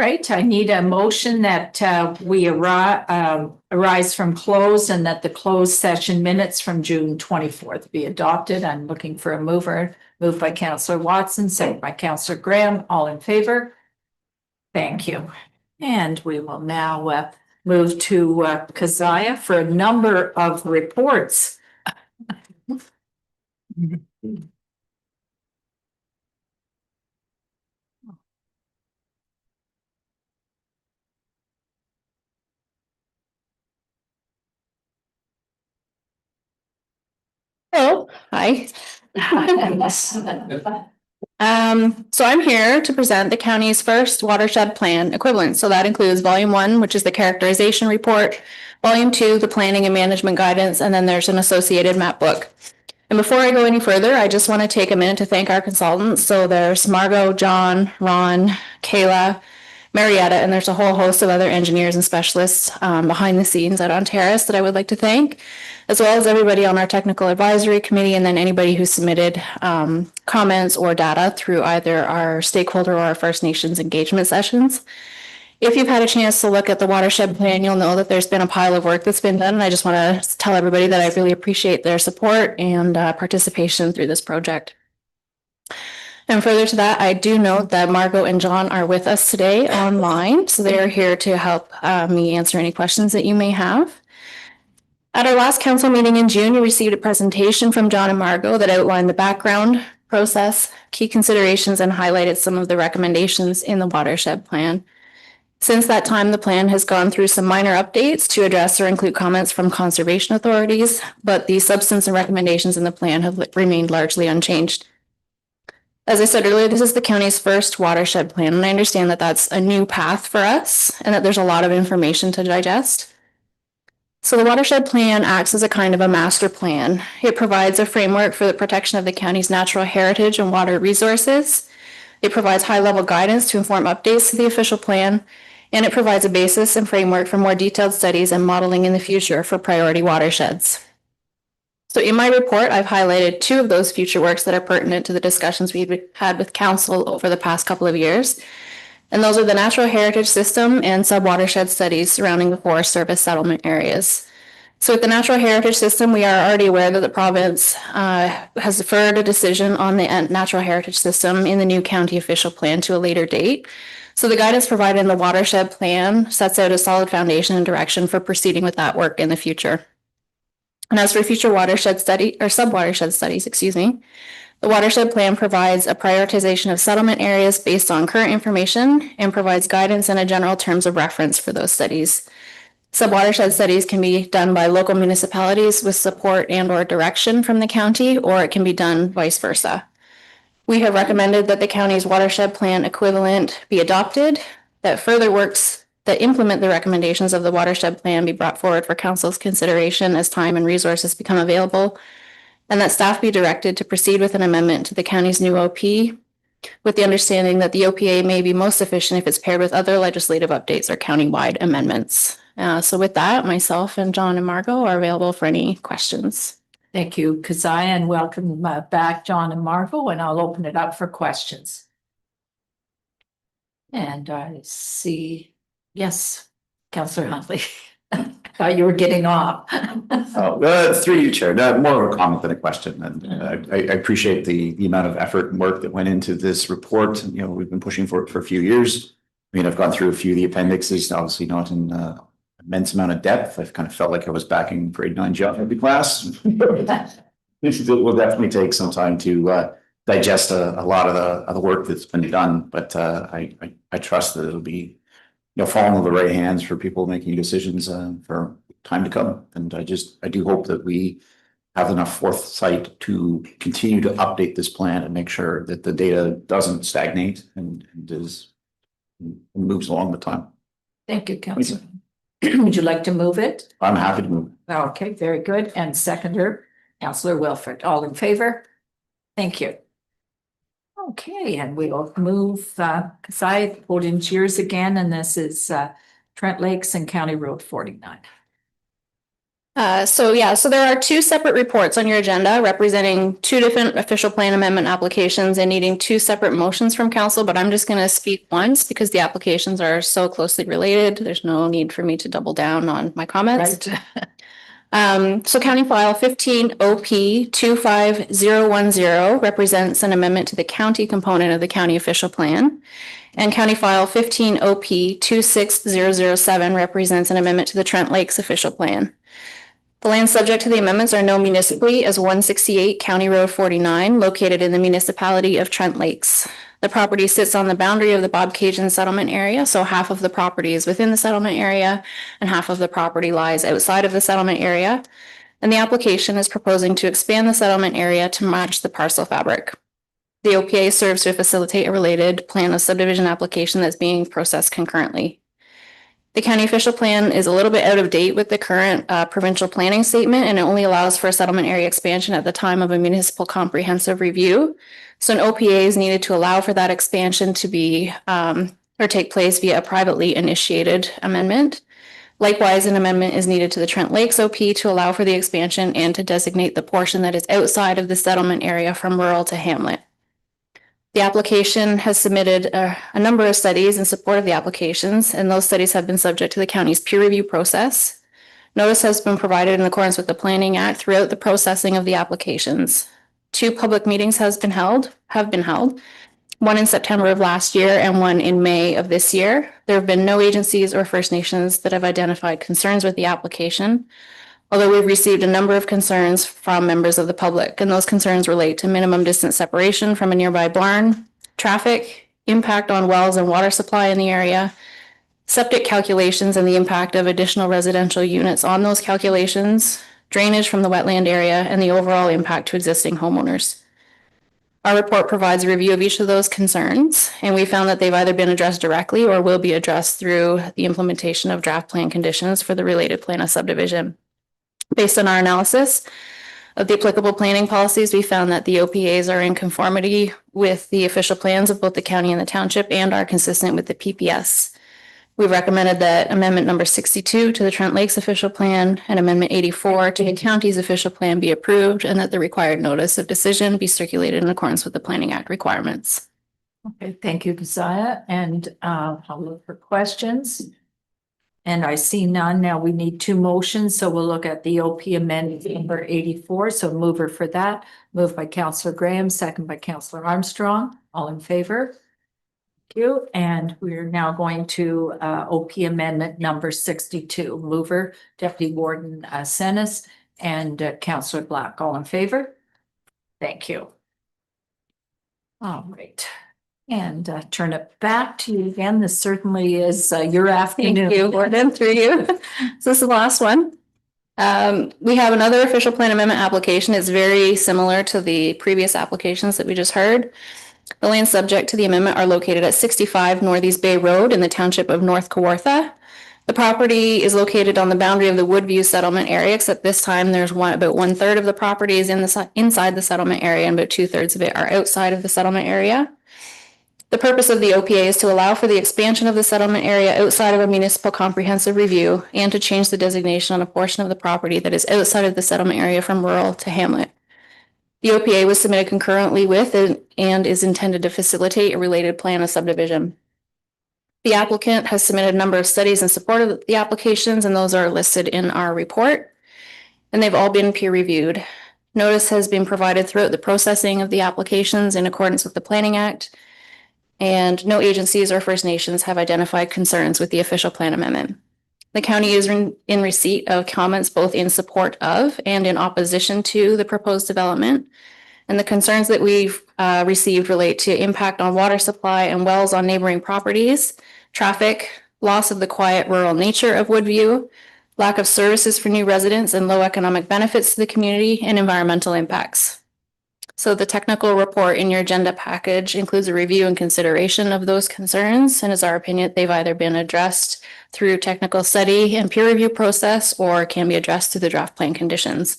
Right, I need a motion that we arise from close and that the closed session minutes from June 24th be adopted. I'm looking for a mover. Moved by Councillor Watson, second by Councillor Graham. All in favor? Thank you. And we will now move to Keziah for a number of reports. Hello, hi. So I'm here to present the county's first watershed plan equivalent. So that includes volume 1, which is the characterization report, volume 2, the planning and management guidance, and then there's an associated map book. And before I go any further, I just want to take a minute to thank our consultants. So there's Margot, John, Ron, Kayla, Marietta, and there's a whole host of other engineers and specialists behind the scenes at Ontaris that I would like to thank, as well as everybody on our technical advisory committee, and then anybody who submitted comments or data through either our stakeholder or our First Nations engagement sessions. If you've had a chance to look at the watershed plan, you'll know that there's been a pile of work that's been done, and I just want to tell everybody that I really appreciate their support and participation through this project. And further to that, I do note that Margot and John are with us today online, so they are here to help me answer any questions that you may have. At our last council meeting in June, you received a presentation from John and Margot that outlined the background, process, key considerations, and highlighted some of the recommendations in the watershed plan. Since that time, the plan has gone through some minor updates to address or include comments from conservation authorities, but the substance and recommendations in the plan have remained largely unchanged. As I said earlier, this is the county's first watershed plan, and I understand that that's a new path for us and that there's a lot of information to digest. So the watershed plan acts as a kind of a master plan. It provides a framework for the protection of the county's natural heritage and water resources. It provides high-level guidance to inform updates to the official plan, and it provides a basis and framework for more detailed studies and modeling in the future for priority watersheds. So in my report, I've highlighted 2 of those future works that are pertinent to the discussions we've had with council over the past couple of years. And those are the natural heritage system and sub-watershed studies surrounding the Forest Service settlement areas. So with the natural heritage system, we are already aware that the province has deferred a decision on the natural heritage system in the new county official plan to a later date. So the guidance provided in the watershed plan sets out a solid foundation and direction for proceeding with that work in the future. And as for future watershed study or sub-watershed studies, the watershed plan provides a prioritization of settlement areas based on current information and provides guidance and a general terms of reference for those studies. Sub-watershed studies can be done by local municipalities with support and or direction from the county, or it can be done vice versa. We have recommended that the county's watershed plan equivalent be adopted, that further works that implement the recommendations of the watershed plan be brought forward for council's consideration as time and resources become available, and that staff be directed to proceed with an amendment to the county's new OP, with the understanding that the OPA may be most efficient if it's paired with other legislative updates or countywide amendments. So with that, myself and John and Margot are available for any questions. Thank you, Keziah, and welcome back, John and Margot, and I'll open it up for questions. And I see, yes, Councillor Huntley. Thought you were getting off. Through you, Chair. More of a comment than a question. And I appreciate the amount of effort and work that went into this report. You know, we've been pushing for it for a few years. I mean, I've gone through a few of the appendixes, obviously not in immense amount of depth. I've kind of felt like I was back in grade 9 geography class. It will definitely take some time to digest a lot of the work that's been done, but I trust that it'll be falling in the right hands for people making decisions for time to come. And I do hope that we have enough foresight to continue to update this plan and make sure that the data doesn't stagnate and moves along with time. Thank you, Councillor. Would you like to move it? I'm happy to move. Okay, very good. And seconder, Councillor Wilford. All in favor? Thank you. Okay, and we'll move, because I pulled in cheers again, and this is Trent Lakes and County Road 49. So there are two separate reports on your agenda representing two different official plan amendment applications and needing two separate motions from council, but I'm just going to speak once because the applications are so closely related. There's no need for me to double down on my comments. Right. So County File 15 OP 25010 represents an amendment to the county component of the county official plan. And County File 15 OP 26007 represents an amendment to the Trent Lakes official plan. The lands subject to the amendments are known municipally as 168 County Road 49, located in the municipality of Trent Lakes. The property sits on the boundary of the Bobcaygeon settlement area, so half of the property is within the settlement area and half of the property lies outside of the settlement area. And the application is proposing to expand the settlement area to match the parcel fabric. The OPA serves to facilitate a related plan of subdivision application that's being processed concurrently. The county official plan is a little bit out of date with the current provincial planning statement, and it only allows for a settlement area expansion at the time of a municipal comprehensive review. So an OPA is needed to allow for that expansion to be or take place via a privately initiated amendment. Likewise, an amendment is needed to the Trent Lakes OP to allow for the expansion and to designate the portion that is outside of the settlement area from rural to hamlet. The application has submitted a number of studies in support of the applications, and those studies have been subject to the county's peer review process. Notice has been provided in accordance with the Planning Act throughout the processing of the applications. 2 public meetings have been held, one in September of last year and one in May of this year. There have been no agencies or First Nations that have identified concerns with the application, although we've received a number of concerns from members of the public, and those concerns relate to minimum distance separation from a nearby barn, traffic, impact on wells and water supply in the area, septic calculations and the impact of additional residential units on those calculations, drainage from the wetland area, and the overall impact to existing homeowners. Our report provides a review of each of those concerns, and we found that they've either been addressed directly or will be addressed through the implementation of draft plan conditions for the related plan of subdivision. Based on our analysis of the applicable planning policies, we found that the OPAs are in conformity with the official plans of both the county and the township and are consistent with the PPS. We recommended that amendment number 62 to the Trent Lakes official plan and amendment 84 to the county's official plan be approved, and that the required notice of decision be circulated in accordance with the Planning Act requirements. Okay, thank you, Keziah. And I'll look for questions. And I see none. Now we need 2 motions, so we'll look at the OP amendment number 84. So mover for that, moved by Councillor Graham, second by Councillor Armstrong. All in favor? Thank you. And we're now going to OP amendment number 62. Mover, Deputy Warden Senes, and Councillor Black. All in favor? Thank you. All right. And turn it back to you again. This certainly is your afternoon. Thank you, Warden, through you. So this is the last one. We have another official plan amendment application. It's very similar to the previous applications that we just heard. The lands subject to the amendment are located at 65 Northeast Bay Road in the township of North Kawartha. The property is located on the boundary of the Woodview settlement area, except this time there's about 1/3 of the property is inside the settlement area and about 2/3 of it are outside of the settlement area. The purpose of the OPA is to allow for the expansion of the settlement area outside of a municipal comprehensive review and to change the designation on a portion of the property that is outside of the settlement area from rural to hamlet. The OPA was submitted concurrently with and is intended to facilitate a related plan of subdivision. The applicant has submitted a number of studies in support of the applications, and those are listed in our report, and they've all been peer reviewed. Notice has been provided throughout the processing of the applications in accordance with the Planning Act, and no agencies or First Nations have identified concerns with the official plan amendment. The county is in receipt of comments both in support of and in opposition to the proposed development. And the concerns that we've received relate to impact on water supply and wells on neighboring properties, traffic, loss of the quiet rural nature of Woodview, lack of services for new residents and low economic benefits to the community, and environmental impacts. So the technical report in your agenda package includes a review and consideration of those concerns, and it's our opinion they've either been addressed through technical study and peer review process or can be addressed through the draft plan conditions.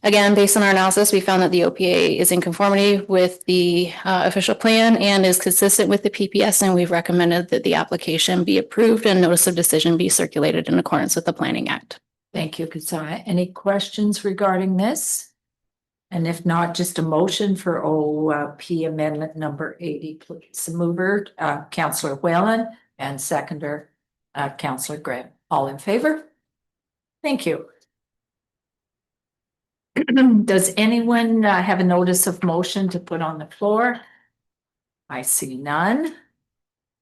Again, based on our analysis, we found that the OPA is in conformity with the official plan and is consistent with the PPS, and we've recommended that the application be approved and notice of decision be circulated in accordance with the Planning Act. Thank you, Keziah. Any questions regarding this? And if not, just a motion for OP amendment number 80, please. Mover, Councillor Whalen, and seconder, Councillor Graham. All in favor? Thank you. Does anyone have a notice of motion to put on the floor? I see none.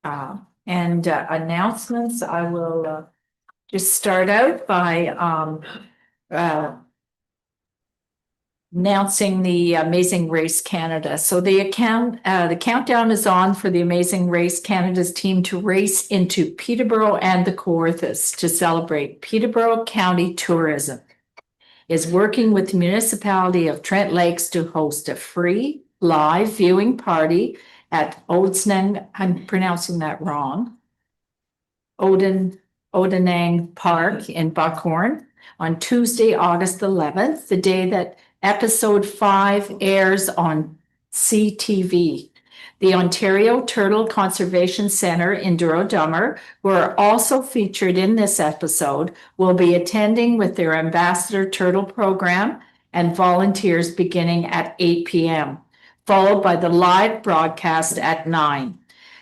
And announcements, I will just start out by announcing the Amazing Race Canada. So the countdown is on for the Amazing Race Canada's team to race into Peterborough and the Kawarthas to celebrate Peterborough County tourism. Is working with the municipality of Trent Lakes to host a free live viewing party at Odenang, I'm pronouncing that wrong, Odenang Park in Buckhorn on Tuesday, August 11th, the day that episode 5 airs on CTV. The Ontario Turtle Conservation Centre in Duro-Dummer, who are also featured in this episode, will be attending with their Ambassador Turtle program and volunteers beginning at 8 p.m., followed by the live broadcast at 9.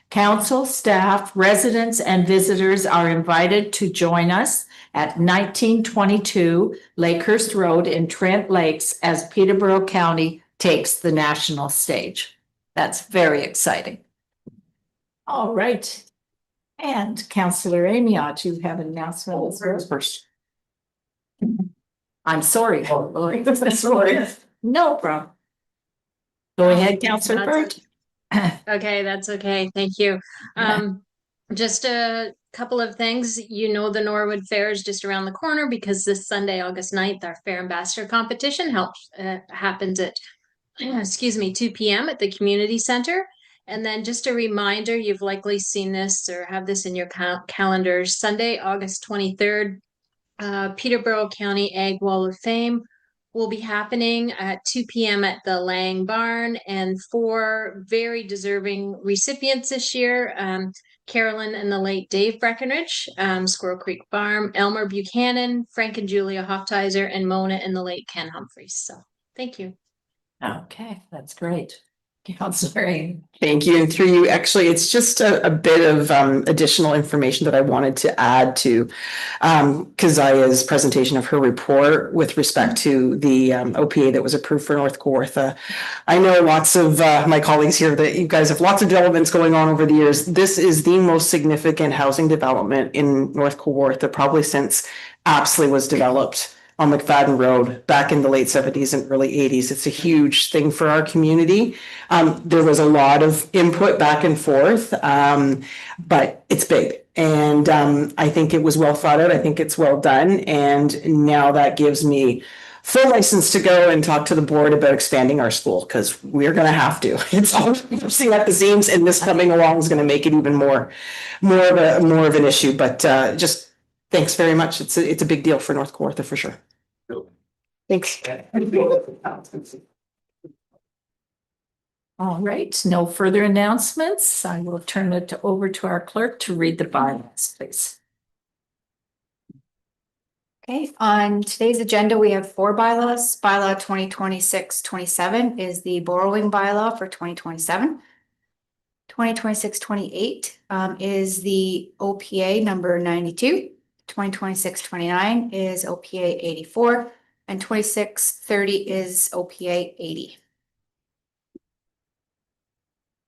Council, staff, residents, and visitors are invited to join us at 1922 Lakehurst Road in Trent Lakes as Peterborough County takes the national stage. That's very exciting. All right. And Councillor Amiot, you have an announcement. First. I'm sorry. Sorry. No problem. Go ahead, Councillor Burt. Okay, that's okay. Thank you. Just a couple of things. You know, the Norwood Fair is just around the corner because this Sunday, August 9th, our Fair Ambassador competition happens at 2 p.m. at the community center. And then just a reminder, you've likely seen this or have this in your calendars. Sunday, August 23rd, Peterborough County Ag Wall of Fame will be happening at 2 p.m. at the Lang Barn, and 4 very deserving recipients this year. Carolyn and the late Dave Breckenridge, Squirrel Creek Farm, Elmer Buchanan, Frank and Julia Hoftizer, and Mona and the late Ken Humphreys. So thank you. Okay, that's great. Councillor Amy. Thank you. And through you, actually, it's just a bit of additional information that I wanted to add to Keziah's presentation of her report with respect to the OPA that was approved for North Kawartha. I know lots of my colleagues here that you guys have lots of developments going on over the years. This is the most significant housing development in North Kawartha, probably since Apsley was developed on McFadden Road back in the late 70s and early 80s. It's a huge thing for our community. There was a lot of input back and forth, but it's big. And I think it was well thought out. I think it's well done. And now that gives me full license to go and talk to the board about expanding our school, because we're going to have to. It's all bursting at the seams, and this coming along is going to make it even more of an issue. But just thanks very much. It's a big deal for North Kawartha for sure. Thanks. All right, no further announcements. I will turn it over to our clerk to read the bylaws, please. Okay, on today's agenda, we have 4 bylaws. Bylaw 2026-27 is the borrowing bylaw for 2027. 2026-28 is the OPA number 92. 2026-29 is OPA 84, and 26-30 is OPA 80.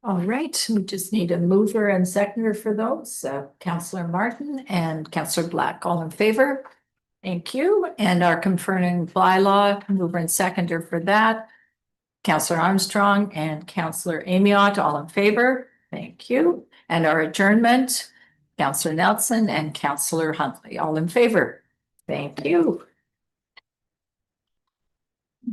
All right, we just need a mover and seconder for those. Councillor Martin and Councillor Black, all in favor? Thank you. And our confirming bylaw, mover and seconder for that, Councillor Armstrong and Councillor Amiot, all in favor? Thank you. And our adjournment, Councillor Nelson and Councillor Huntley, all in favor? Thank you.